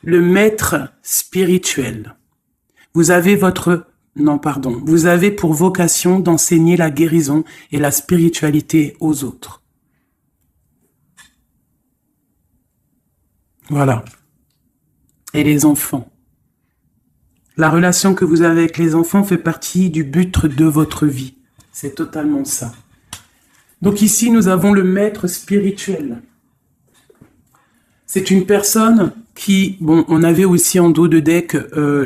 le maître spirituel. Vous avez vous avez pour vocation d'enseigner la guérison et la spiritualité aux autres. Voilà. Et les enfants. La relation que vous avez avec les enfants fait partie du but de votre vie. C'est totalement ça. Donc ici, nous avons le maître spirituel. C'est une personne qui, bon, on avait aussi en dos de deck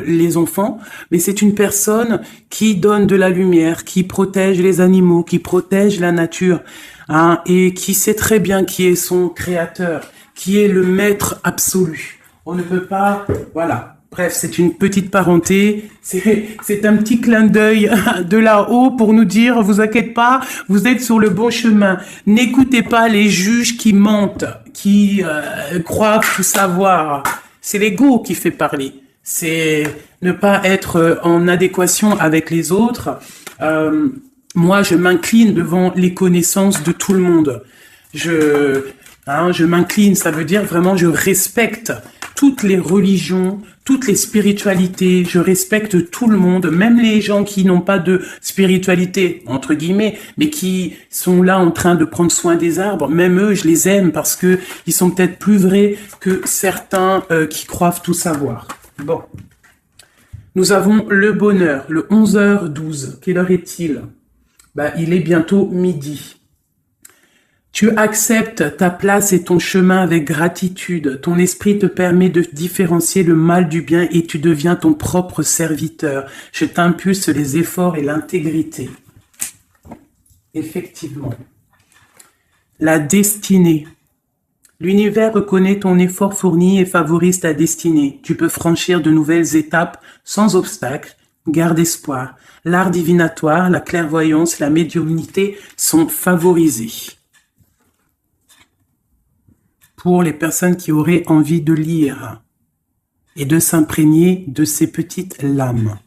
les enfants, mais c'est une personne qui donne de la lumière, qui protège les animaux, qui protège la nature, hein, et qui sait très bien qui est son créateur, qui est le maître absolu. On ne peut pas, voilà. Bref, c'est une petite parenté, c'est un petit clin d'œil de là-haut pour nous dire, vous inquiétez pas, vous êtes sur le bon chemin. N'écoutez pas les juges qui mentent, qui croient tout savoir. C'est l'ego qui fait parler. C'est ne pas être en adéquation avec les autres. Moi, je m'incline devant les connaissances de tout le monde. Je m'incline, ça veut dire vraiment je respecte toutes les religions, toutes les spiritualités, je respecte tout le monde, même les gens qui n'ont pas de spiritualité, entre guillemets, mais qui sont là en train de prendre soin des arbres, même eux, je les aime parce que ils sont peut-être plus vrais que certains qui croient tout savoir. Bon. Nous avons le bonheur, le 11h12. Quelle heure est-il? Il est bientôt midi. Tu acceptes ta place et ton chemin avec gratitude. Ton esprit te permet de différencier le mal du bien et tu deviens ton propre serviteur. Je t'impulse les efforts et l'intégrité. Effectivement. La destinée. L'univers reconnaît ton effort fourni et favorise ta destinée. Tu peux franchir de nouvelles étapes sans obstacle. Garde espoir. L'art divinatoire, la clairvoyance, la médiumnité sont favorisés. Pour les personnes qui auraient envie de lire et de s'imprégner de ces petites lames.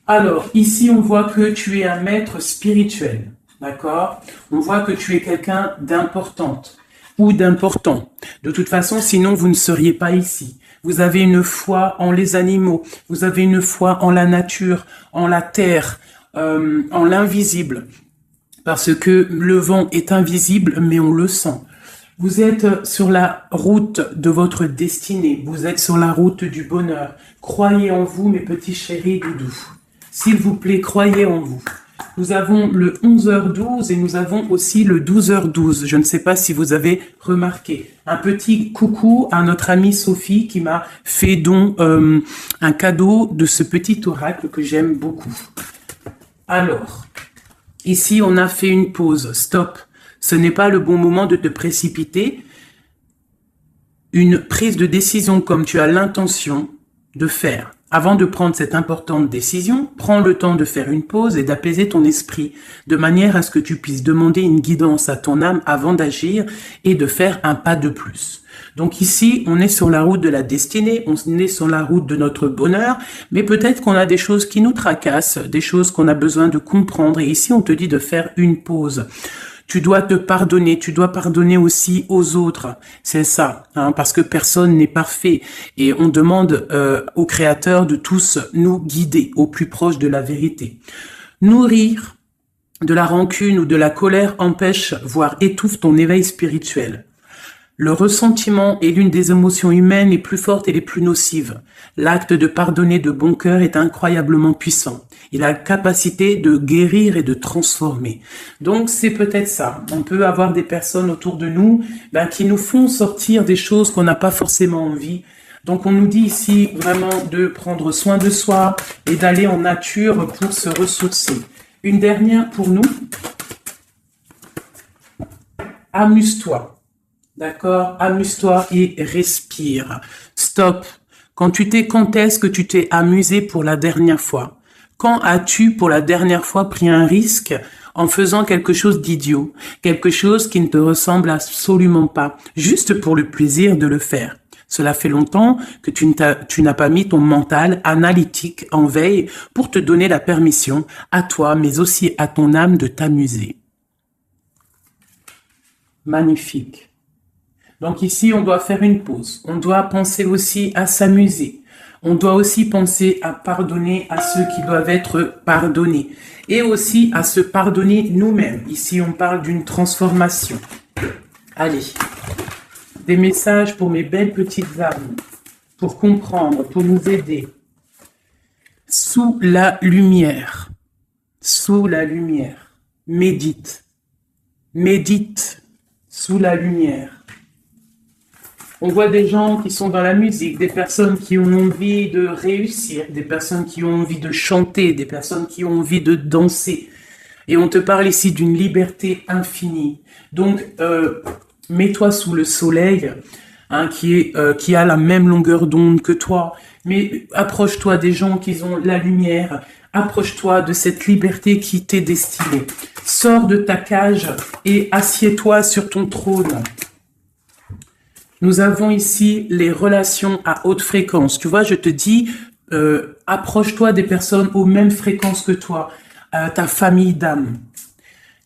Alors, ici, on voit que tu es un maître spirituel, d'accord? On voit que tu es quelqu'un d'importante ou d'important. De toute façon, sinon, vous ne seriez pas ici. Vous avez une foi en les animaux, vous avez une foi en la nature, en la terre, en l'invisible. Parce que le vent est invisible, mais on le sent. Vous êtes sur la route de votre destinée. Vous êtes sur la route du bonheur. Croyez en vous, mes petits chéris doudous. S'il vous plaît, croyez en vous. Nous avons le 11h12 et nous avons aussi le 12h12. Je ne sais pas si vous avez remarqué. Un petit coucou à notre amie Sophie qui m'a fait don un cadeau de ce petit oracle que j'aime beaucoup. Alors, ici on a fait une pause. Stop. Ce n'est pas le bon moment de te précipiter. Une prise de décision comme tu as l'intention de faire. Avant de prendre cette importante décision, prends le temps de faire une pause et d'apaiser ton esprit, de manière à ce que tu puisses demander une guidance à ton âme avant d'agir et de faire un pas de plus. Donc ici, on est sur la route de la destinée, on est sur la route de notre bonheur, mais peut-être qu'on a des choses qui nous tracassent, des choses qu'on a besoin de comprendre. Et ici, on te dit de faire une pause. Tu dois te pardonner, tu dois pardonner aussi aux autres. C'est ça, hein, parce que personne n'est parfait. Et on demande au Créateur de tous nous guider au plus proche de la vérité. Nourrir de la rancune ou de la colère empêche, voire étouffe ton éveil spirituel. Le ressentiment est l'une des émotions humaines les plus fortes et les plus nocives. L'acte de pardonner de bon cœur est incroyablement puissant. Il a la capacité de guérir et de transformer. Donc c'est peut-être ça. On peut avoir des personnes autour de nous qui nous font sortir des choses qu'on n'a pas forcément envie. Donc on nous dit ici vraiment de prendre soin de soi et d'aller en nature pour se ressourcer. Une dernière pour nous. Amuse-toi. D'accord? Amuse-toi et respire. Stop. Quand est-ce que tu t'es amusé pour la dernière fois? Quand as-tu pour la dernière fois pris un risque en faisant quelque chose d'idiot? Quelque chose qui ne te ressemble absolument pas, juste pour le plaisir de le faire. Cela fait longtemps que tu n'as pas mis ton mental analytique en veille pour te donner la permission à toi, mais aussi à ton âme de t'amuser. Magnifique. Donc ici, on doit faire une pause. On doit penser aussi à s'amuser. On doit aussi penser à pardonner à ceux qui doivent être pardonnés. Et aussi à se pardonner nous-mêmes. Ici, on parle d'une transformation. Allez, des messages pour mes belles petites âmes, pour comprendre, pour nous aider. Sous la lumière, médite, médite sous la lumière. On voit des gens qui sont dans la musique, des personnes qui ont envie de réussir, des personnes qui ont envie de chanter, des personnes qui ont envie de danser. Et on te parle ici d'une liberté infinie. Donc, mets-toi sous le soleil, hein, qui a la même longueur d'onde que toi. Mais approche-toi des gens qui ont la lumière. Approche-toi de cette liberté qui t'est destinée. Sors de ta cage et assieds-toi sur ton trône. Nous avons ici les relations à haute fréquence. Tu vois, je te dis, approche-toi des personnes aux mêmes fréquences que toi, ta famille d'âme.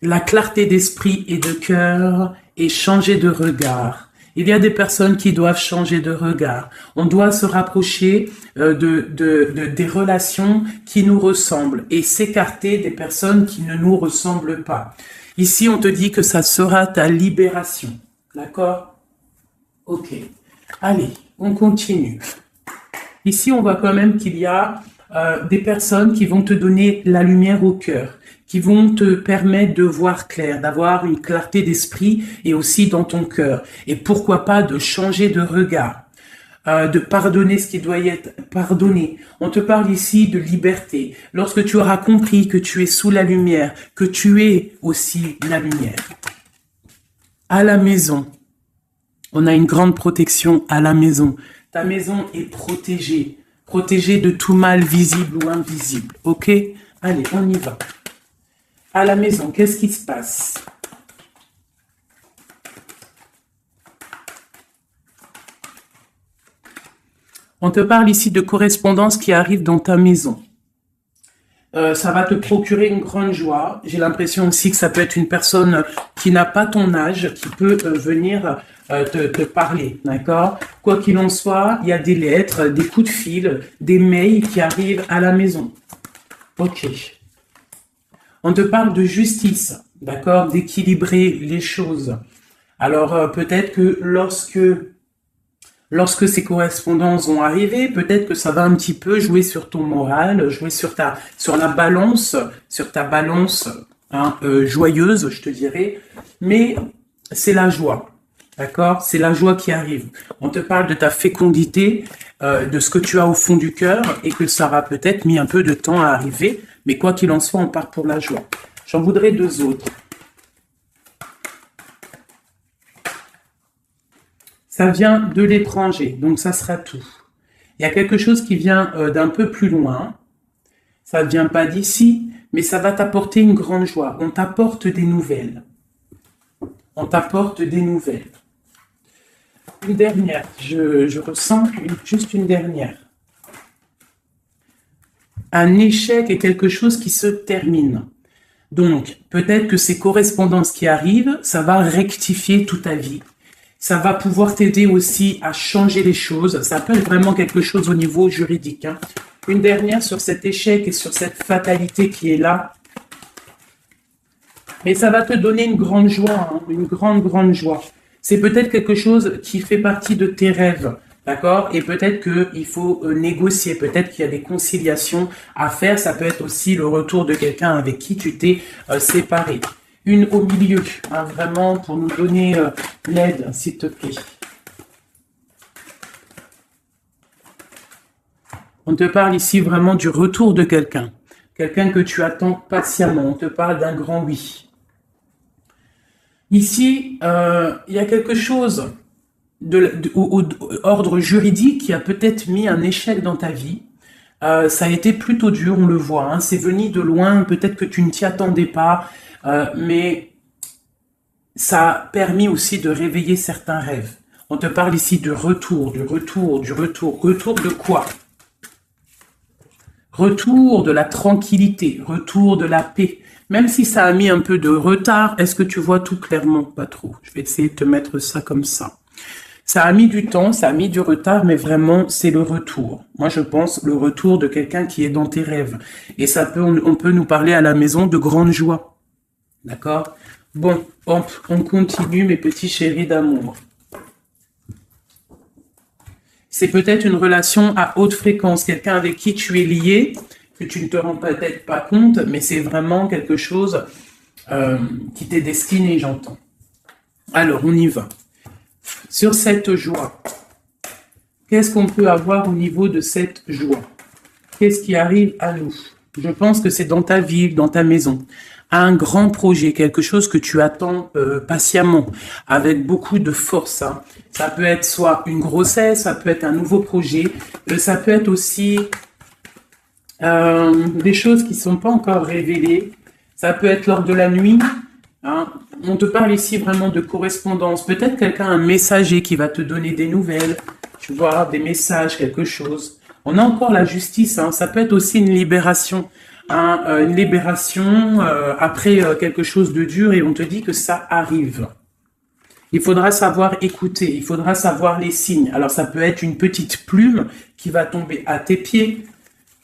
La clarté d'esprit et de cœur et changer de regard. Il y a des personnes qui doivent changer de regard. On doit se rapprocher des relations qui nous ressemblent et s'écarter des personnes qui ne nous ressemblent pas. Ici, on te dit que ça sera ta libération. D'accord ? Ok. Allez, on continue. Ici, on voit quand même qu'il y a des personnes qui vont te donner la lumière au cœur, qui vont te permettre de voir clair, d'avoir une clarté d'esprit et aussi dans ton cœur. Et pourquoi pas de changer de regard, de pardonner ce qui doit être pardonné. On te parle ici de liberté. Lorsque tu auras compris que tu es sous la lumière, que tu es aussi la lumière. À la maison, on a une grande protection à la maison. Ta maison est protégée. Protégée de tout mal visible ou invisible. Ok? Allez, on y va. À la maison, qu'est-ce qui se passe? On te parle ici de correspondance qui arrive dans ta maison. Ça va te procurer une grande joie. J'ai l'impression aussi que ça peut être une personne qui n'a pas ton âge, qui peut venir te parler, d'accord? Quoi qu'il en soit, il y a des lettres, des coups de fil, des mails qui arrivent à la maison. Ok. On te parle de justice, d'accord? D'équilibrer les choses. Alors, peut-être que lorsque ces correspondances vont arriver, peut-être que ça va un petit peu jouer sur ton moral, jouer sur ta balance hein, joyeuse, je te dirais. Mais c'est la joie, d'accord? C'est la joie qui arrive. On te parle de ta fécondité, de ce que tu as au fond du cœur et que ça aura peut-être mis un peu de temps à arriver. Mais quoi qu'il en soit, on part pour la joie. J'en voudrais deux autres. Ça vient de l'étranger, donc ça sera tout. Il y a quelque chose qui vient d'un peu plus loin. Ça ne vient pas d'ici, mais ça va t'apporter une grande joie. On t'apporte des nouvelles. On t'apporte des nouvelles. Une dernière, je ressens juste une dernière. Un échec est quelque chose qui se termine. Donc, peut-être que ces correspondances qui arrivent, ça va rectifier toute ta vie. Ça va pouvoir t'aider aussi à changer les choses. Ça peut être vraiment quelque chose au niveau juridique. Hein. Une dernière sur cet échec et sur cette fatalité qui est là. Mais ça va te donner une grande joie, hein, une grande joie. C'est peut-être quelque chose qui fait partie de tes rêves, d'accord? Et peut-être qu'il faut négocier, peut-être qu'il y a des conciliations à faire. Ça peut être aussi le retour de quelqu'un avec qui tu t'es séparé. Une au milieu, hein, vraiment pour nous donner l'aide, s'il te plaît. On te parle ici vraiment du retour de quelqu'un. Quelqu'un que tu attends patiemment. On te parle d'un grand oui. Ici, il y a quelque chose au ordre juridique qui a peut-être mis un échec dans ta vie. Ça a été plutôt dur, on le voit. Hein, c'est venu de loin, peut-être que tu ne t'y attendais pas. Mais ça a permis aussi de réveiller certains rêves. On te parle ici de retour, du retour. Retour de quoi? Retour de la tranquillité, retour de la paix. Même si ça a mis un peu de retard, est-ce que tu vois tout clairement? Pas trop. Je vais essayer de te mettre ça comme ça. Ça a mis du temps, ça a mis du retard, mais vraiment, c'est le retour. Moi, je pense le retour de quelqu'un qui est dans tes rêves. Et ça peut, on peut nous parler à la maison de grande joie. D'accord? Bon, hop, on continue, mes petits chéris d'amour. C'est peut-être une relation à haute fréquence, quelqu'un avec qui tu es lié, que tu ne te rends peut-être pas compte, mais c'est vraiment quelque chose qui t'est destiné, j'entends. Alors, on y va. Sur cette joie, qu'est-ce qu'on peut avoir au niveau de cette joie? Qu'est-ce qui arrive à nous? Je pense que c'est dans ta ville, dans ta maison. Un grand projet, quelque chose que tu attends patiemment, avec beaucoup de force. Hein. Ça peut être soit une grossesse, ça peut être un nouveau projet, ça peut être aussi des choses qui ne sont pas encore révélées. Ça peut être lors de la nuit. Hein. On te parle ici vraiment de correspondance. Peut-être quelqu'un, un messager qui va te donner des nouvelles, tu vois, des messages, quelque chose. On a encore la justice, hein. Ça peut être aussi une libération. Une libération après quelque chose de dur et on te dit que ça arrive. Il faudra savoir écouter, il faudra savoir les signes. Alors ça peut être une petite plume qui va tomber à tes pieds,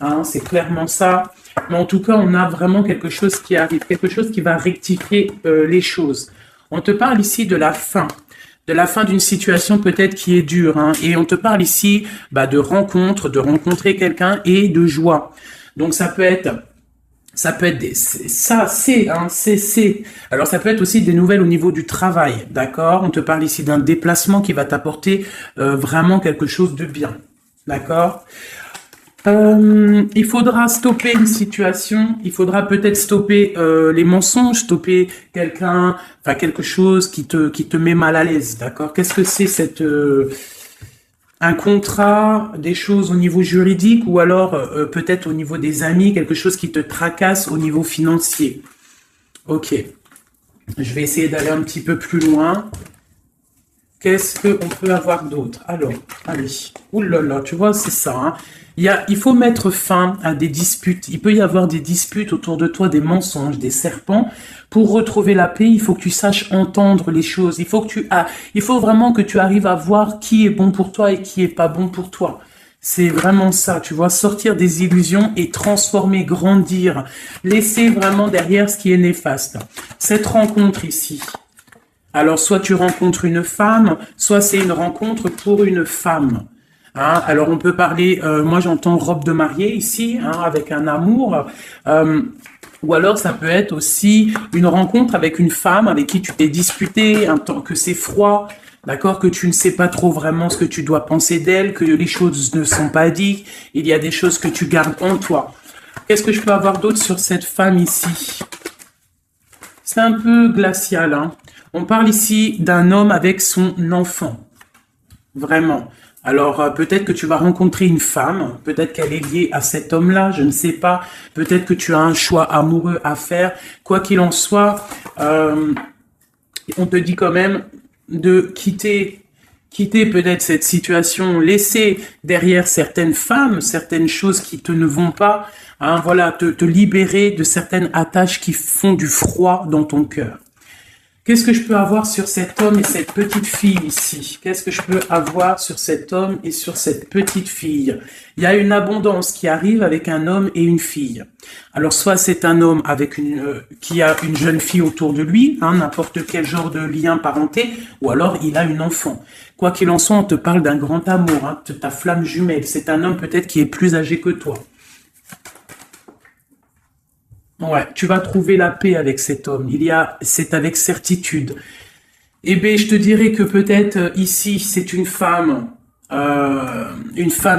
hein, c'est clairement ça. Mais en tout cas, on a vraiment quelque chose qui arrive, quelque chose qui va rectifier les choses. On te parle ici de la fin d'une situation peut-être qui est dure, hein, et on te parle ici de rencontre, de rencontrer quelqu'un et de joie. Donc ça peut être Alors ça peut être aussi des nouvelles au niveau du travail, d'accord? On te parle ici d'un déplacement qui va t'apporter vraiment quelque chose de bien, d'accord? Il faudra stopper une situation, il faudra peut-être stopper les mensonges, stopper quelqu'un, enfin quelque chose qui te met mal à l'aise, d'accord? Qu'est-ce que c'est un contrat, des choses au niveau juridique ou alors peut-être au niveau des amis, quelque chose qui te tracasse au niveau financier. Ok, je vais essayer d'aller un petit peu plus loin. Qu'est-ce qu'on peut avoir d'autre? Alors, allez, oulala, tu vois, c'est ça. Hein. Il faut mettre fin à des disputes. Il peut y avoir des disputes autour de toi, des mensonges, des serpents. Pour retrouver la paix, il faut que tu saches entendre les choses. Il faut vraiment que tu arrives à voir qui est bon pour toi et qui est pas bon pour toi. C'est vraiment ça, tu vois, sortir des illusions et transformer, grandir, laisser vraiment derrière ce qui est néfaste. Cette rencontre ici. Alors, soit tu rencontres une femme, soit c'est une rencontre pour une femme. Hein, alors, on peut parler, moi j'entends robe de mariée ici, hein, avec un amour. Ou alors, ça peut être aussi une rencontre avec une femme avec qui tu t'es disputé, un temps que c'est froid, d'accord, que tu ne sais pas trop vraiment ce que tu dois penser d'elle, que les choses ne sont pas dites, il y a des choses que tu gardes en toi. Qu'est-ce que je peux avoir d'autre sur cette femme ici? C'est un peu glacial, hein. On parle ici d'un homme avec son enfant. Vraiment. Alors, peut-être que tu vas rencontrer une femme, peut-être qu'elle est liée à cet homme-là, je ne sais pas. Peut-être que tu as un choix amoureux à faire. Quoi qu'il en soit, on te dit quand même de quitter peut-être cette situation, laisser derrière certaines femmes, certaines choses qui te ne vont pas, hein, voilà, te libérer de certaines attaches qui font du froid dans ton cœur. Qu'est-ce que je peux avoir sur cet homme et cette petite fille ici? Qu'est-ce que je peux avoir sur cet homme et sur cette petite fille? Il y a une abondance qui arrive avec un homme et une fille. Alors, soit c'est un homme avec qui a une jeune fille autour de lui, hein, n'importe quel genre de lien parenté, ou alors il a une enfant. Quoi qu'il en soit, on te parle d'un grand amour, hein, de ta flamme jumelle. C'est un homme peut-être qui est plus âgé que toi. Ouais, tu vas trouver la paix avec cet homme. C'est avec certitude. Eh bien, je te dirais que peut-être ici, c'est une femme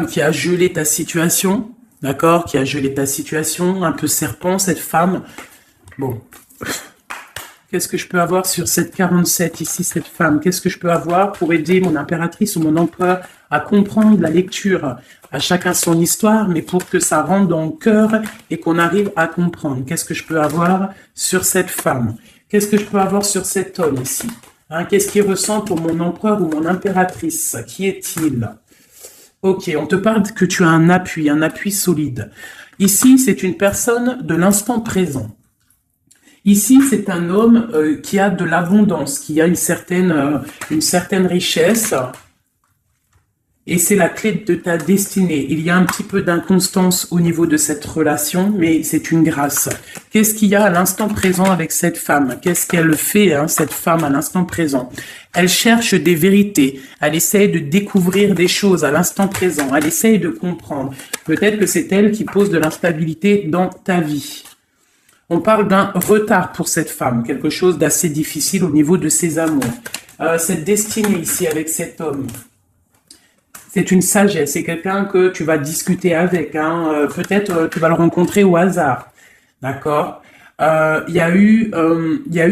qui a gelé ta situation, d'accord, qui a gelé ta situation, un peu serpent, cette femme. Bon, qu'est-ce que je peux avoir sur cette 47 ici, cette femme? Qu'est-ce que je peux avoir pour aider mon impératrice ou mon empereur à comprendre la lecture? À chacun son histoire, mais pour que ça rentre dans le cœur et qu'on arrive à comprendre. Qu'est-ce que je peux avoir sur cette femme? Qu'est-ce que je peux avoir sur cet homme ici? Hein, qu'est-ce qu'il ressent pour mon empereur ou mon impératrice? Qui est-il? Ok, on te parle que tu as un appui solide. Ici, c'est une personne de l'instant présent. Ici, c'est un homme qui a de l'abondance, qui a une certaine richesse, Et c'est la clé de ta destinée. Il y a un petit peu d'inconstance au niveau de cette relation, mais c'est une grâce. Qu'est-ce qu'il y a à l'instant présent avec cette femme? Qu'est-ce qu'elle fait, hein, cette femme, à l'instant présent? Elle cherche des vérités. Elle essaye de découvrir des choses à l'instant présent. Elle essaye de comprendre. Peut-être que c'est elle qui pose de l'instabilité dans ta vie. On parle d'un retard pour cette femme, quelque chose d'assez difficile au niveau de ses amours. Cette destinée ici avec cet homme, c'est une sagesse, c'est quelqu'un que tu vas discuter avec, hein. Peut-être tu vas le rencontrer au hasard, d'accord? Il y a eu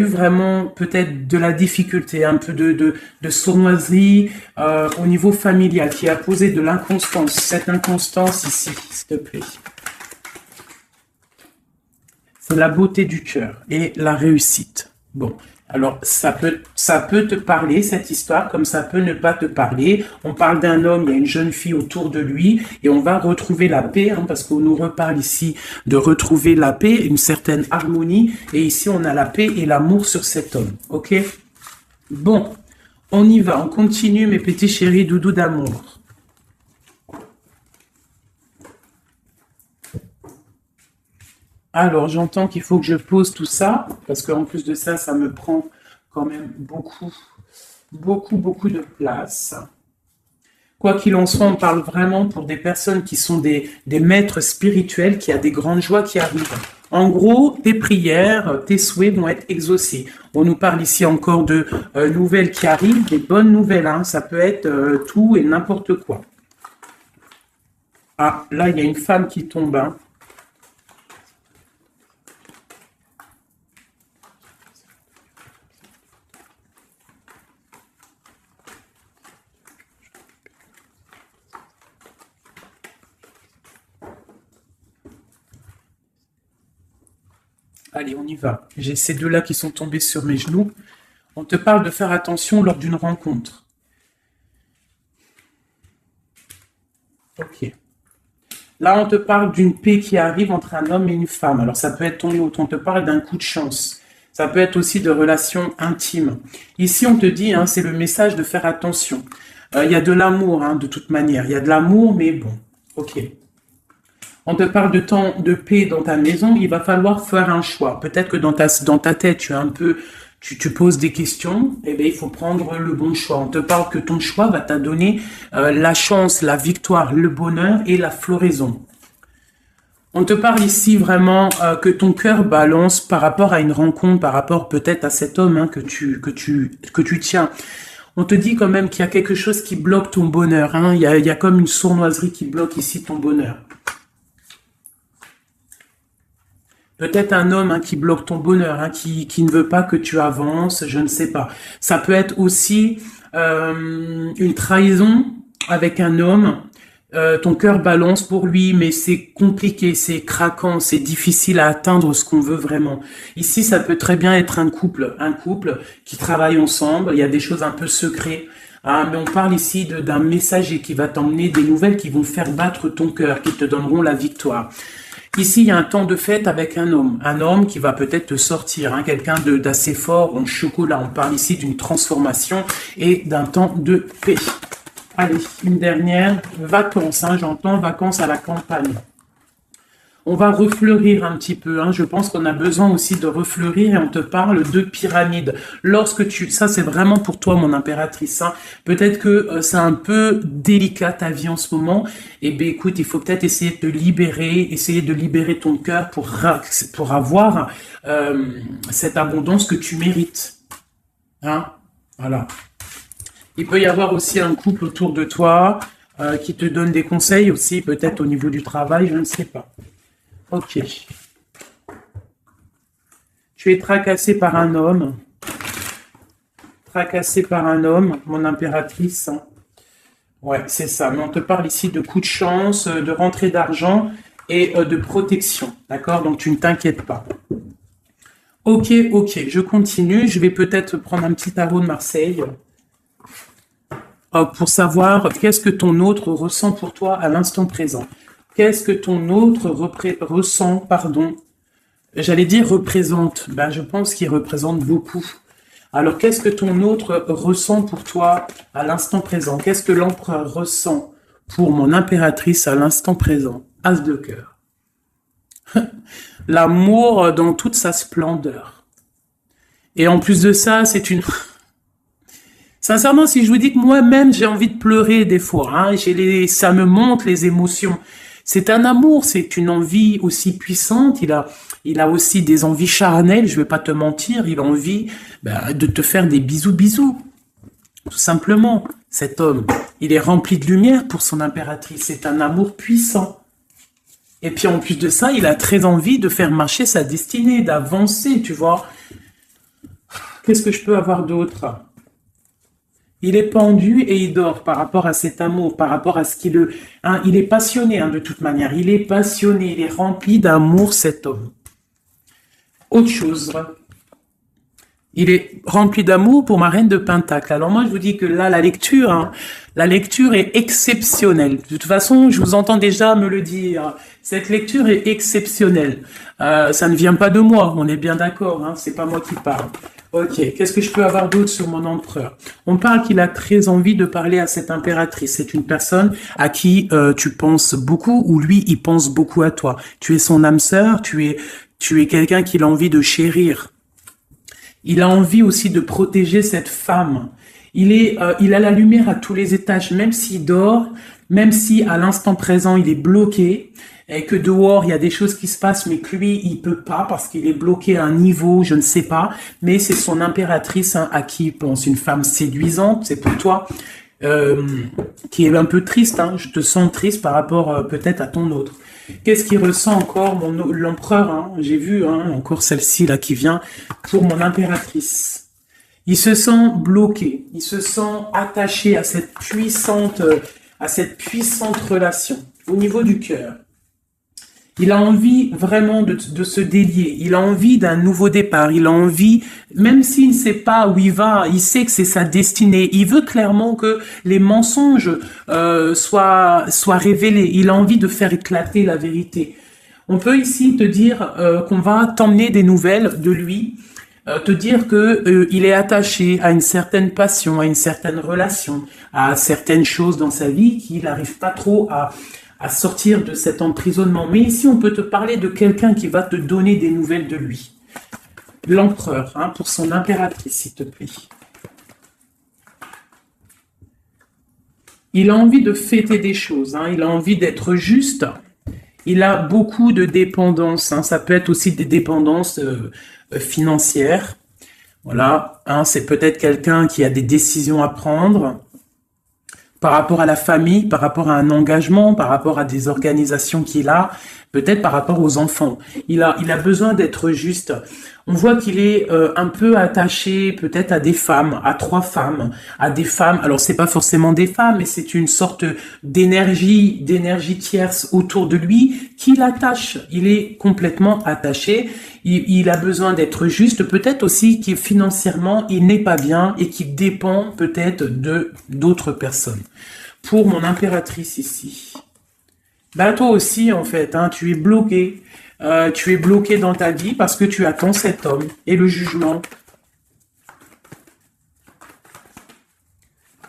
vraiment peut-être de la difficulté, un peu de sournoiserie au niveau familial qui a posé de l'inconstance. Cette inconstance ici, s'il te plaît. C'est la beauté du cœur et la réussite. Bon. Alors, ça peut te parler, cette histoire, comme ça peut ne pas te parler. On parle d'un homme, il y a une jeune fille autour de lui, et on va retrouver la paix, hein, parce qu'on nous reparle ici de retrouver la paix, une certaine harmonie, et ici on a la paix et l'amour sur cet homme, ok? Bon, on y va, on continue, mes petits chéris doudous d'amour. Alors, j'entends qu'il faut que je pose tout ça, parce qu'en plus de ça, ça me prend quand même beaucoup de place. Quoi qu'il en soit, on parle vraiment pour des personnes qui sont des maîtres spirituels, qui a des grandes joies qui arrivent. En gros, tes prières, tes souhaits vont être exaucés. On nous parle ici encore de nouvelles qui arrivent, des bonnes nouvelles, hein. Ça peut être tout et n'importe quoi. Ah, là, il y a une femme qui tombe, hein. Allez, on y va. J'ai ces deux-là qui sont tombés sur mes genoux. On te parle de faire attention lors d'une rencontre. Ok. Là, on te parle d'une paix qui arrive entre un homme et une femme. Alors, ça peut être ton autre. On te parle d'un coup de chance. Ça peut être aussi de relations intimes. Ici, on te dit, hein, c'est le message de faire attention. Il y a de l'amour, hein, de toute manière. Il y a de l'amour, mais bon. Ok. On te parle de temps de paix dans ta maison, il va falloir faire un choix. Peut-être que dans ta tête, tu poses des questions, et bien il faut prendre le bon choix. On te parle que ton choix va te donner la chance, la victoire, le bonheur et la floraison. On te parle ici vraiment que ton cœur balance par rapport à une rencontre, par rapport peut-être à cet homme, hein, que tu tiens. On te dit quand même qu'il y a quelque chose qui bloque ton bonheur, hein. Il y a comme une sournoiserie qui bloque ici ton bonheur. Peut-être un homme, hein, qui bloque ton bonheur, hein, qui ne veut pas que tu avances, je ne sais pas. Ça peut être aussi une trahison avec un homme. Ton cœur balance pour lui, mais c'est compliqué, c'est craquant, c'est difficile à atteindre ce qu'on veut vraiment. Ici, ça peut très bien être un couple qui travaille ensemble. Il y a des choses un peu secrètes. Ah, mais on parle ici d'un messager qui va t'emmener des nouvelles qui vont faire battre ton cœur, qui te donneront la victoire. Ici, il y a un temps de fête avec un homme qui va peut-être te sortir, hein, quelqu'un d'assez fort en chocolat. On parle ici d'une transformation et d'un temps de paix. Allez, une dernière, vacances, hein, j'entends vacances à la campagne. On va refleurir un petit peu, hein. Je pense qu'on a besoin aussi de refleurir et on te parle de pyramide. Ça c'est vraiment pour toi mon impératrice, hein. Peut-être que c'est un peu délicat ta vie en ce moment. Eh bien écoute, il faut peut-être essayer de libérer ton cœur pour avoir cette abondance que tu mérites. Hein? Voilà. Il peut y avoir aussi un couple autour de toi qui te donne des conseils aussi, peut-être au niveau du travail, je ne sais pas. Ok. Tu es tracassé par un homme. Tracassé par un homme, mon impératrice. Ouais, c'est ça. Mais on te parle ici de coups de chance, de rentrée d'argent et de protection. D'accord? Donc, tu ne t'inquiètes pas. Ok, je continue. Je vais peut-être prendre un petit tarot de Marseille pour savoir qu'est-ce que ton autre ressent pour toi à l'instant présent. Qu'est-ce que ton autre ressent, pardon. J'allais dire représente. Ben, je pense qu'il représente beaucoup. Alors, qu'est-ce que ton autre ressent pour toi à l'instant présent? Qu'est-ce que l'empereur ressent pour mon impératrice à l'instant présent? As de cœur. L'amour dans toute sa splendeur. Et en plus de ça, c'est une... Sincèrement, si je vous dis que moi-même, j'ai envie de pleurer des fois, hein, ça me monte les émotions. C'est un amour, c'est une envie aussi puissante. Il a aussi des envies charnelles, je vais pas te mentir. Il a envie de te faire des bisous, bisous. Tout simplement, cet homme, il est rempli de lumière pour son impératrice. C'est un amour puissant. Et puis en plus de ça, il a très envie de faire marcher sa destinée, d'avancer, tu vois. Qu'est-ce que je peux avoir d'autre? Il est pendu et il dort par rapport à cet amour, par rapport à ce qu'il... il est passionné, de toute manière. Il est passionné, il est rempli d'amour, cet homme. Autre chose. Il est rempli d'amour pour ma reine de Pentacle. Alors moi, je vous dis que là, la lecture est exceptionnelle. De toute façon, je vous entends déjà me le dire. Cette lecture est exceptionnelle. Ça ne vient pas de moi, on est bien d'accord. C'est pas moi qui parle. Ok, qu'est-ce que je peux avoir d'autre sur mon empereur? On parle qu'il a très envie de parler à cette impératrice. C'est une personne à qui tu penses beaucoup, ou lui, il pense beaucoup à toi. Tu es son âme sœur, tu es quelqu'un qu'il a envie de chérir. Il a envie aussi de protéger cette femme. Il a la lumière à tous les étages, même s'il dort, même si à l'instant présent il est bloqué, et que dehors il y a des choses qui se passent, mais que lui il peut pas parce qu'il est bloqué à un niveau, je ne sais pas. Mais c'est son impératrice à qui il pense, une femme séduisante. C'est pour toi qui est un peu triste. Je te sens triste par rapport peut-être à ton autre. Qu'est-ce qu'il ressent encore, l'empereur? J'ai vu encore celle-ci là qui vient pour mon impératrice. Il se sent bloqué, il se sent attaché à cette puissante relation au niveau du cœur. Il a envie vraiment de se délier. Il a envie d'un nouveau départ. Il a envie, même s'il ne sait pas où il va, il sait que c'est sa destinée. Il veut clairement que les mensonges soient révélés. Il a envie de faire éclater la vérité. On peut ici te dire qu'on va t'emmener des nouvelles de lui, te dire que il est attaché à une certaine passion, à une certaine relation, à certaines choses dans sa vie qu'il n'arrive pas trop à sortir de cet emprisonnement. Mais ici, on peut te parler de quelqu'un qui va te donner des nouvelles de lui. L'empereur, pour son impératrice, s'il te plaît. Il a envie de fêter des choses, il a envie d'être juste. Il a beaucoup de dépendances, ça peut être aussi des dépendances financières. Voilà, c'est peut-être quelqu'un qui a des décisions à prendre par rapport à la famille, par rapport à un engagement, par rapport à des organisations qu'il a, peut-être par rapport aux enfants. Il a besoin d'être juste. On voit qu'il est un peu attaché peut-être à des femmes, à 3 femmes, à des femmes. Alors c'est pas forcément des femmes, mais c'est une sorte d'énergie tierce autour de lui qui l'attache. Il est complètement attaché. Il a besoin d'être juste. Peut-être aussi qu'il financièrement il n'est pas bien et qu'il dépend peut-être d'autres personnes. Pour mon impératrice ici. Toi aussi en fait, tu es bloqué. Tu es bloqué dans ta vie parce que tu attends cet homme et le jugement.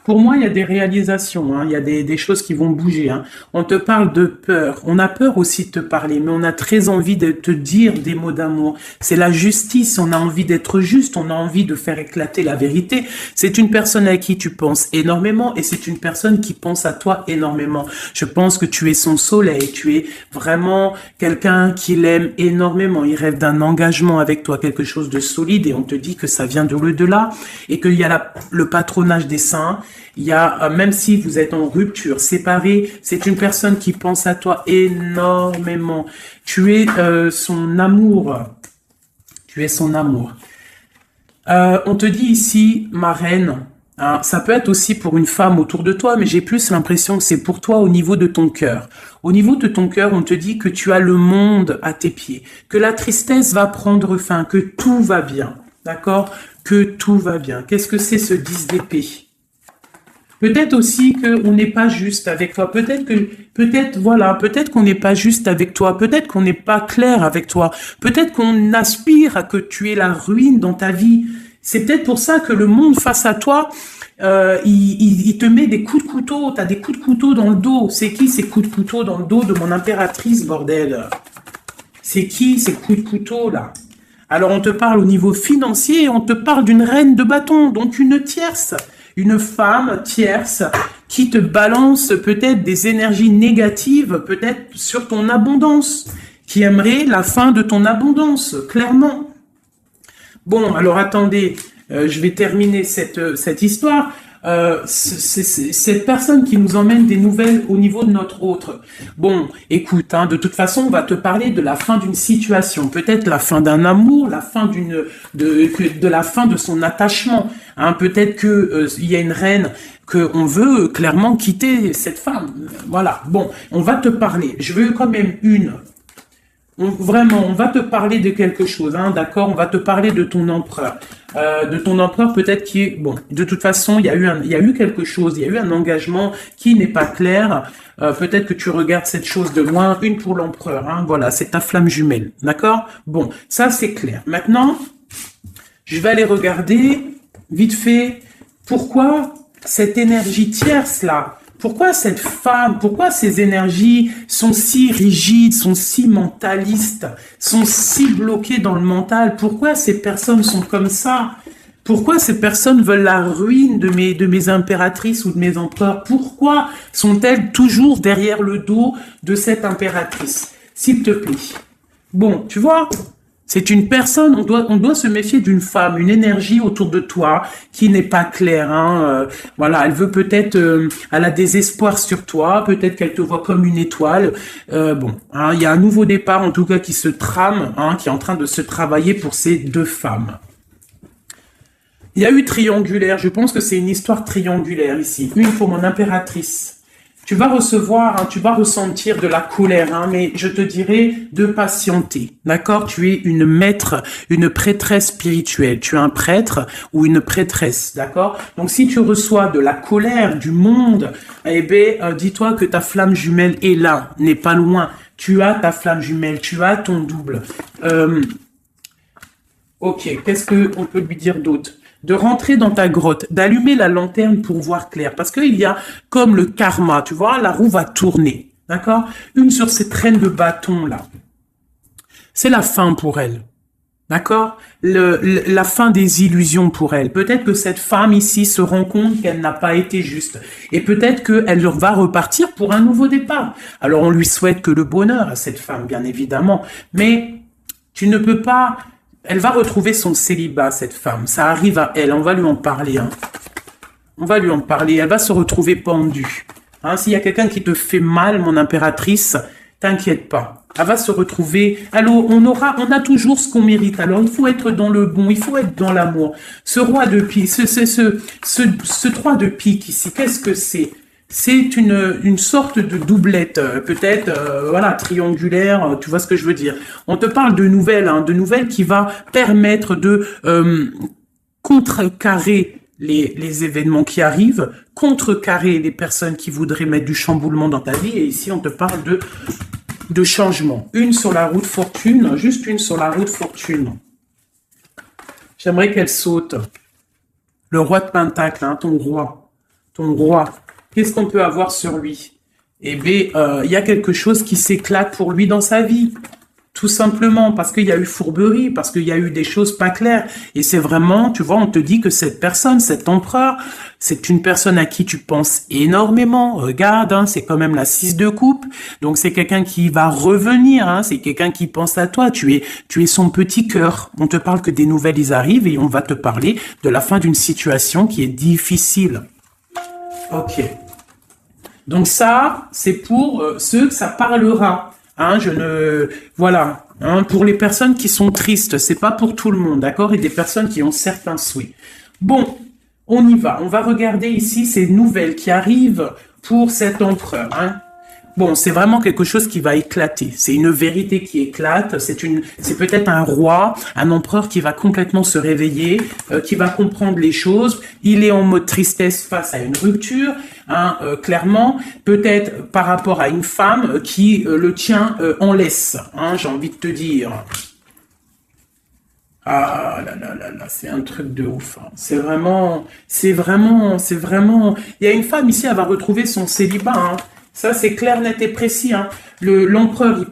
Pour moi, il y a des réalisations, il y a des choses qui vont bouger. On te parle de peur. On a peur aussi de te parler, mais on a très envie de te dire des mots d'amour. C'est la justice, on a envie d'être juste, on a envie de faire éclater la vérité. C'est une personne à qui tu penses énormément et c'est une personne qui pense à toi énormément. Je pense que tu es son soleil, tu es vraiment quelqu'un qui l'aime énormément. Il rêve d'un engagement avec toi, quelque chose de solide et on te dit que ça vient de l'au-delà et qu'il y a le patronage des saints. Il y a, même si vous êtes en rupture, séparé, c'est une personne qui pense à toi énormément. Tu es son amour. Tu es son amour. On te dit ici, ma reine, ça peut être aussi pour une femme autour de toi, mais j'ai plus l'impression que c'est pour toi au niveau de ton cœur. Au niveau de ton cœur, on te dit que tu as le monde à tes pieds, que la tristesse va prendre fin, que tout va bien. D'accord? Que tout va bien. Qu'est-ce que c'est ce 10 d'épée? Peut-être aussi qu'on n'est pas juste avec toi. Peut-être qu'on n'est pas juste avec toi. Peut-être qu'on n'est pas clair avec toi. Peut-être qu'on aspire à que tu aies la ruine dans ta vie. C'est peut-être pour ça que le monde face à toi, il te met des coups de couteau. T'as des coups de couteau dans le dos. C'est qui ces coups de couteau dans le dos de mon impératrice, bordel? C'est qui ces coups de couteau, là? Alors, on te parle au niveau financier, on te parle d'une reine de bâton, donc une tierce, une femme tierce qui te balance peut-être des énergies négatives, peut-être sur ton abondance, qui aimerait la fin de ton abondance, clairement. Bon, alors attendez, je vais terminer cette histoire. Cette personne qui nous emmène des nouvelles au niveau de notre autre. Bon, écoute, hein, de toute façon, on va te parler de la fin d'une situation, peut-être la fin d'un amour, la fin de la fin de son attachement. Hein, peut-être que il y a une reine que on veut clairement quitter cette femme. Voilà. Bon, on va te parler. Je veux quand même vraiment, on va te parler de quelque chose, hein, d'accord? On va te parler de ton empereur. Peut-être qui est... Bon, de toute façon, il y a eu quelque chose, il y a eu un engagement qui n'est pas clair. Peut-être que tu regardes cette chose de loin, une pour l'empereur, hein, voilà, c'est ta flamme jumelle, d'accord? Bon, ça c'est clair. Maintenant, je vais aller regarder, vite fait, pourquoi cette énergie tierce-là, pourquoi cette femme, pourquoi ces énergies sont si rigides, sont si mentalistes, sont si bloquées dans le mental? Pourquoi ces personnes sont comme ça? Pourquoi ces personnes veulent la ruine de mes impératrices ou de mes empereurs? Pourquoi sont-elles toujours derrière le dos de cette impératrice? S'il te plaît. Bon, tu vois, c'est une personne, on doit se méfier d'une femme, une énergie autour de toi qui n'est pas claire. Hein, voilà, elle veut peut-être, elle a des espoirs sur toi, peut-être qu'elle te voit comme une étoile. Bon, hein, il y a un nouveau départ en tout cas qui se trame, hein, qui est en train de se travailler pour ces deux femmes. Il y a eu triangulaire, je pense que c'est une histoire triangulaire ici. Une pour mon impératrice. Tu vas recevoir, hein, tu vas ressentir de la colère, hein, mais je te dirais de patienter, d'accord? Tu es une maître, une prêtresse spirituelle. Tu es un prêtre ou une prêtresse, d'accord? Donc si tu reçois de la colère du monde, eh ben, dis-toi que ta flamme jumelle est là, n'est pas loin. Tu as ta flamme jumelle, tu as ton double. Ok, qu'est-ce qu'on peut lui dire d'autre? De rentrer dans ta grotte, d'allumer la lanterne pour voir clair. Parce qu'il y a comme le karma, tu vois, la roue va tourner, d'accord? Une sur cette reine de bâton, là. C'est la fin pour elle, d'accord? La fin des illusions pour elle. Peut-être que cette femme ici se rend compte qu'elle n'a pas été juste. Et peut-être qu'elle va repartir pour un nouveau départ. Alors on lui souhaite que le bonheur à cette femme, bien évidemment. Mais tu ne peux pas... Elle va retrouver son célibat, cette femme. Ça arrive à elle. On va lui en parler. Hein. On va lui en parler. Elle va se retrouver pendue. Hein, s'il y a quelqu'un qui te fait mal, mon impératrice, t'inquiète pas. Elle va se retrouver. Alors, on a toujours ce qu'on mérite. Alors, il faut être dans le bon. Il faut être dans l'amour. Ce roi de pique, ce 3 de pique ici, qu'est-ce que c'est? C'est une sorte de doublette, peut-être, voilà, triangulaire, tu vois ce que je veux dire. On te parle de nouvelles, hein, de nouvelles qui va permettre de contrecarrer les événements qui arrivent, contrecarrer les personnes qui voudraient mettre du chamboulement dans ta vie. Et ici, on te parle de changement. Une sur la route fortune, juste une sur la route fortune. J'aimerais qu'elle saute. Le roi de Pentacle, hein, ton roi. Qu'est-ce qu'on peut avoir sur lui? Eh bien, il y a quelque chose qui s'éclate pour lui dans sa vie. Tout simplement parce qu'il y a eu fourberie, parce qu'il y a eu des choses pas claires. Et c'est vraiment, tu vois, on te dit que cette personne, cet empereur, c'est une personne à qui tu penses énormément. Regarde, hein, c'est quand même la 6 de coupe. Donc c'est quelqu'un qui va revenir, hein, c'est quelqu'un qui pense à toi. Tu es son petit cœur. On te parle que des nouvelles, ils arrivent et on va te parler de la fin d'une situation qui est difficile. Ok. Donc ça, c'est pour ceux que ça parlera. Hein, voilà. Hein, pour les personnes qui sont tristes, c'est pas pour tout le monde, d'accord? Et des personnes qui ont certains souhaits. Bon, on y va. On va regarder ici ces nouvelles qui arrivent pour cet empereur. Hein. Bon, c'est vraiment quelque chose qui va éclater. C'est une vérité qui éclate. C'est peut-être un roi, un empereur qui va complètement se réveiller, qui va comprendre les choses. Il est en mode tristesse face à une rupture, hein, clairement. Peut-être par rapport à une femme qui le tient en laisse, hein, j'ai envie de te dire. Ah là là là là, c'est un truc de ouf, hein. Il y a une femme ici, elle va retrouver son célibat, hein. Ça, c'est clair, net et précis, hein. L'empereur,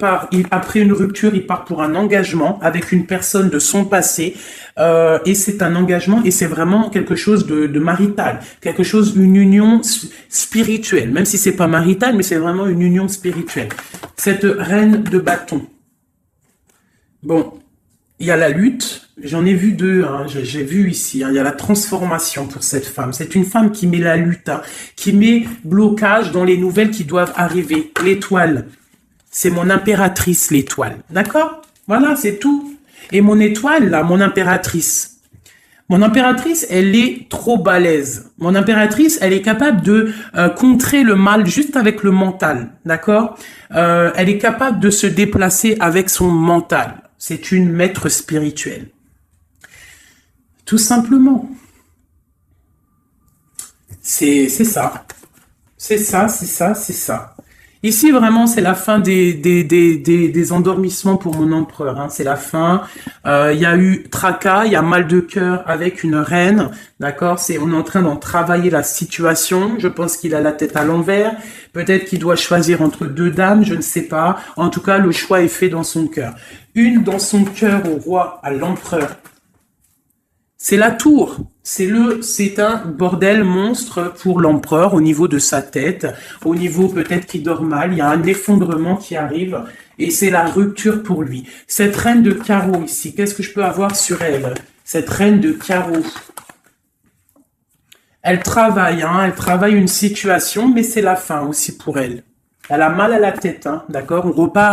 après une rupture, il part pour un engagement avec une personne de son passé, et c'est un engagement, et c'est vraiment quelque chose de marital, quelque chose, une union spirituelle, même si c'est pas marital, mais c'est vraiment une union spirituelle. Cette reine de bâton. Bon. Il y a la lutte, j'en ai vu deux, hein, j'ai vu ici, hein, il y a la transformation pour cette femme. C'est une femme qui met la lutte, hein, qui met blocage dans les nouvelles qui doivent arriver. L'étoile, c'est mon impératrice, l'étoile. D'accord? Voilà, c'est tout. Et mon étoile, là, mon impératrice, elle est trop balèze. Mon impératrice, elle est capable de contrer le mal juste avec le mental, d'accord? Elle est capable de se déplacer avec son mental. C'est une maître spirituelle. Tout simplement. C'est ça. C'est ça, c'est ça, c'est ça. Ici, vraiment, c'est la fin des endormissements pour mon empereur, hein. C'est la fin. Il y a eu tracas, il y a mal de cœur avec une reine. D'accord? On est en train d'en travailler la situation. Je pense qu'il a la tête à l'envers. Peut-être qu'il doit choisir entre deux dames, je ne sais pas. En tout cas, le choix est fait dans son cœur. Une dans son cœur au roi, à l'empereur. C'est la tour. C'est un bordel monstre pour l'empereur au niveau de sa tête, au niveau peut-être qu'il dort mal, il y a un effondrement qui arrive et c'est la rupture pour lui. Cette reine de carreau ici, qu'est-ce que je peux avoir sur elle? Cette reine de carreau. Elle travaille, hein, elle travaille une situation, mais c'est la fin aussi pour elle. Elle a mal à la tête, hein, d'accord?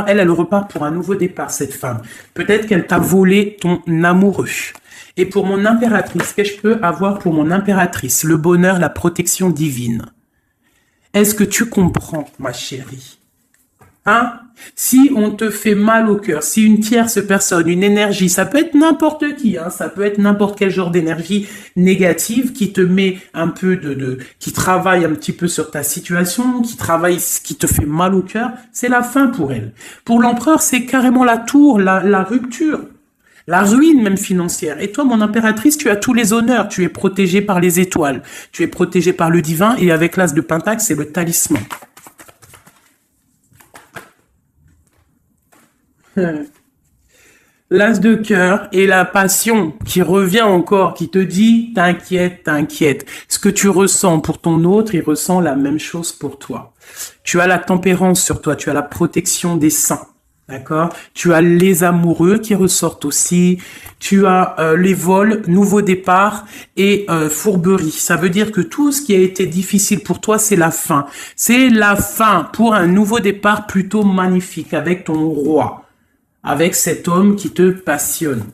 Elle repart pour un nouveau départ, cette femme. Peut-être qu'elle t'a volé ton amoureux. Et pour mon impératrice, qu'est-ce que je peux avoir pour mon impératrice? Le bonheur, la protection divine. Est-ce que tu comprends, ma chérie? Hein? Si on te fait mal au cœur, si une tierce personne, une énergie, ça peut être n'importe qui, hein, ça peut être n'importe quel genre d'énergie négative qui te met un peu qui travaille un petit peu sur ta situation, qui te fait mal au cœur, c'est la fin pour elle. Pour l'empereur, c'est carrément la tour, la rupture. La ruine même financière. Et toi, mon impératrice, tu as tous les honneurs. Tu es protégée par les étoiles. Tu es protégée par le divin. Et avec l'as de Pentacle, c'est le talisman. L'as de cœur et la passion qui revient encore, qui te dit, t'inquiète, t'inquiète. Ce que tu ressens pour ton autre, il ressent la même chose pour toi. Tu as la tempérance sur toi. Tu as la protection des saints. D'accord? Tu as les amoureux qui ressortent aussi. Tu as les vols, nouveau départ et fourberie. Ça veut dire que tout ce qui a été difficile pour toi, c'est la fin. C'est la fin pour un nouveau départ plutôt magnifique avec ton roi, avec cet homme qui te passionne.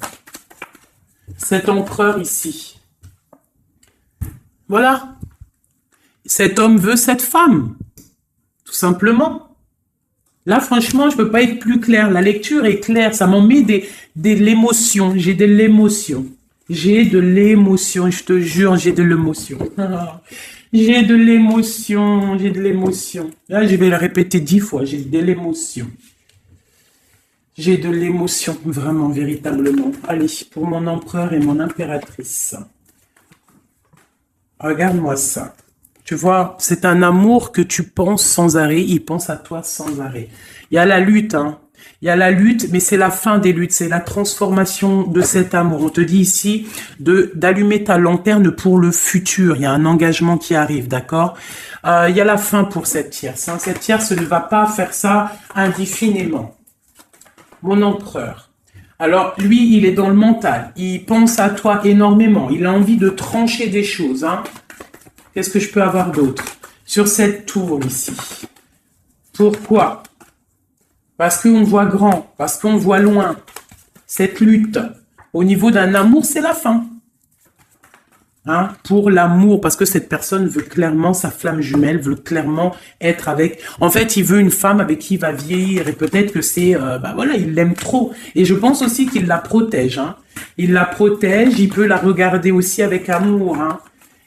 Cet empereur ici. Voilà. Cet homme veut cette femme. Tout simplement. Là, franchement, je peux pas être plus clair. La lecture est claire. Ça m'en met de l'émotion. J'ai de l'émotion. J'ai de l'émotion. Je te jure, j'ai de l'émotion. J'ai de l'émotion. J'ai de l'émotion. Là, je vais le répéter 10 fois. J'ai de l'émotion. J'ai de l'émotion, vraiment, véritablement. Allez, pour mon empereur et mon impératrice. Regarde-moi ça. Tu vois, c'est un amour que tu penses sans arrêt, il pense à toi sans arrêt. Il y a la lutte, hein. Il y a la lutte, mais c'est la fin des luttes, c'est la transformation de cet amour. On te dit ici d'allumer ta lanterne pour le futur. Il y a un engagement qui arrive, d'accord? Il y a la fin pour cette tierce, hein. Cette tierce ne va pas faire ça indéfiniment. Mon empereur. Alors, lui, il est dans le mental. Il pense à toi énormément. Il a envie de trancher des choses, hein. Qu'est-ce que je peux avoir d'autre? Sur cette tour ici. Pourquoi? Parce qu'on voit grand, parce qu'on voit loin. Cette lutte, au niveau d'un amour, c'est la fin. Hein? Pour l'amour, parce que cette personne veut clairement, sa flamme jumelle, veut clairement être avec... En fait, il veut une femme avec qui il va vieillir, et peut-être que c'est... voilà, il l'aime trop. Et je pense aussi qu'il la protège. Hein? Il la protège, il peut la regarder aussi avec amour, hein.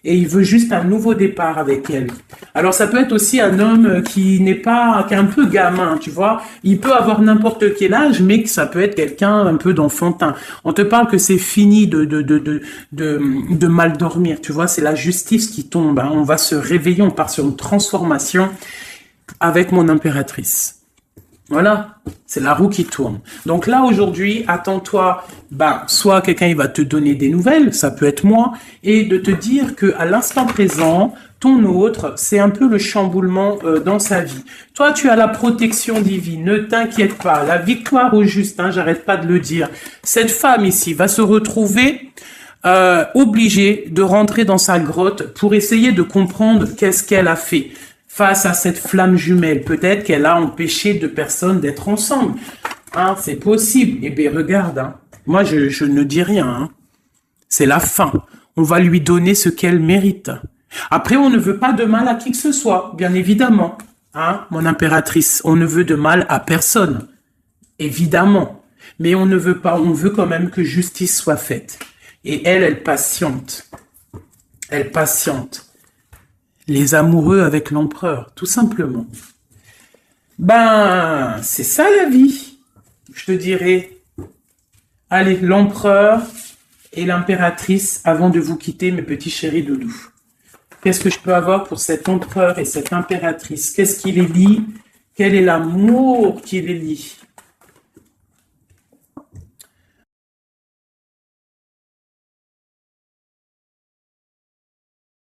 et il veut juste un nouveau départ avec elle. Alors ça peut être aussi un homme qui est un peu gamin, tu vois. Il peut avoir n'importe quel âge, mais que ça peut être quelqu'un un peu d'enfantin. On te parle que c'est fini de mal dormir, tu vois. C'est la justice qui tombe, hein. On va se réveiller, on part sur une transformation avec mon impératrice. Voilà, c'est la roue qui tourne. Donc là, aujourd'hui, attends-toi, soit quelqu'un il va te donner des nouvelles, ça peut être moi, et de te dire que à l'instant présent, ton autre, c'est un peu le chamboulement dans sa vie. Toi, tu as la protection divine, ne t'inquiète pas, la victoire au juste, hein, j'arrête pas de le dire. Cette femme ici va se retrouver obligée de rentrer dans sa grotte pour essayer de comprendre qu'est-ce qu'elle a fait. Face à cette flamme jumelle, peut-être qu'elle a empêché deux personnes d'être ensemble. Hein, c'est possible. Eh bien, regarde, hein. Moi, je ne dis rien. Hein. C'est la fin. On va lui donner ce qu'elle mérite. Après, on ne veut pas de mal à qui que ce soit, bien évidemment. Hein, mon impératrice, on ne veut de mal à personne. Évidemment. Mais on ne veut pas, on veut quand même que justice soit faite. Et elle patiente. Elle patiente. Les amoureux avec l'empereur, tout simplement. C'est ça la vie, je te dirais. Allez, l'empereur et l'impératrice, avant de vous quitter, mes petits chéris doudous. Qu'est-ce que je peux avoir pour cet empereur et cette impératrice? Qu'est-ce qui les lie? Quel est l'amour qui les lie?